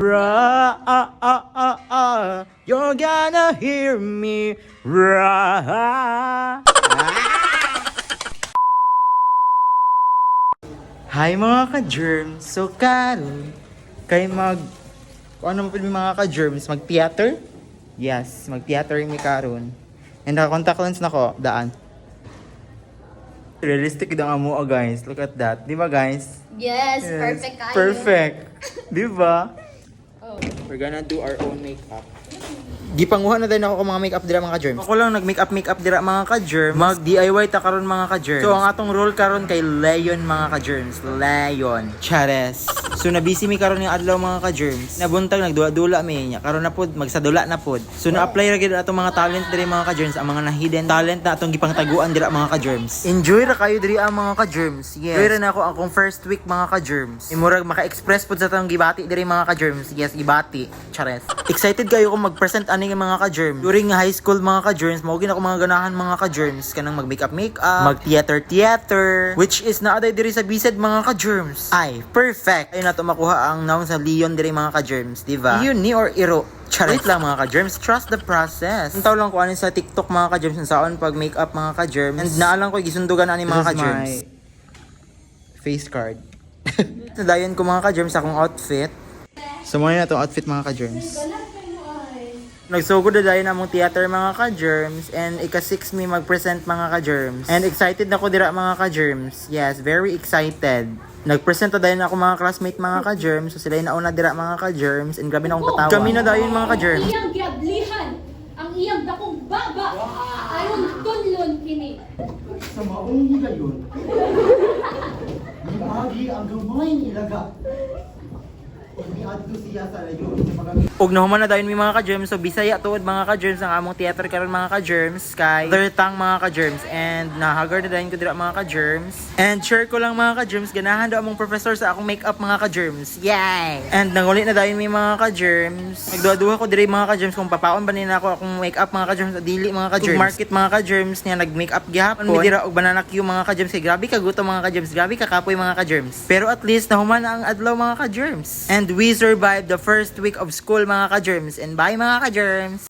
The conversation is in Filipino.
You're gonna hear me Hi mga ka-germs. So karon kay ano mo pwede mga ka-germs, mag-theater? Yes, mag-theater mi karon. And naka-contact lens na ko, daan. Realistic daw amo guys. Look at that. Di ba guys? Yes, perfect kayo. Perfect. Di ba? Oh. We're gonna do our own makeup. Gipanguha na din ako mga makeup dira mga ka-germs. Ako lang nag-makeup dira mga ka-germs. Mag-DIY ta karon mga ka-germs. So ang atong role karon kay Leon mga ka-germs. Leon. Chares. So nabisi mi karon yung adlaw mga ka-germs. Nabuntag nagdula-dula mi nya. Karon na pod magsadula na pod. So na-apply ra gid atong mga talent diri mga ka-germs, ang mga na-hidden talent na atong gipangtaguan dira mga ka-germs. Enjoy ra kayo diri ang mga ka-germs. Yes. Enjoy ra na ako akong first week mga ka-germs. Imurag maka-express pod sa atong gibati diri mga ka-germs. Yes, gibati. Chares. Excited kayo kung mag-present ani nga mga ka-germs. During high school mga ka-germs, mao gid ako mga ganahan mga ka-germs kanang mag-makeup, mag-theater, which is naaday diri sa Bised mga ka-germs. Ay, perfect. Ay nato makuha ang naong sa Leon diri mga ka-germs, di ba? Yun ni or iro. Charit lang mga ka-germs, trust the process. Ang taw lang ko ani sa TikTok mga ka-germs ang saon pag makeup mga ka-germs. And naalang ko gisundugan ani mga ka-germs. Face card. Nadayon ko mga ka-germs akong outfit. So mo na itong outfit mga ka-germs. Nagsugod na dahil namong theater mga ka-germs and ika-6 mi mag-present mga ka-germs. And excited na ko dira mga ka-germs. Yes, very excited. Nag-present na dahil ako mga classmate mga ka-germs. So sila yung nauna dira mga ka-germs and grabe na akong patawa. Kami na dahil mga ka-germs. Iyang giablihan, ang iyang dakong baba, ayon tunlon kini. Sa maong gayon, ibagi ang gamay nilaga. Iniadto siya sa layon sa mga Og nahuman na dahil may mga ka-germs. So Bisaya tuod mga ka-germs ang among theater karon mga ka-germs kay Thirtang mga ka-germs. And nahagar na dahil ko dira mga ka-germs. And share ko lang mga ka-germs, ganahan daw among professor sa akong makeup mga ka-germs. Yay! And nanguli na dahil may mga ka-germs. Nagduha-duha ko diri mga ka-germs kung papaon ba nila ako akong makeup mga ka-germs o dili mga ka-germs. Market mga ka-germs niya nag-makeup gihapon mi dira og banana Q mga ka-germs kay grabe kagutom mga ka-germs, grabe kakapoy mga ka-germs. Pero at least nahuman na ang adlaw mga ka-germs. And we survived the first week of school mga ka-germs. And bye mga ka-germs!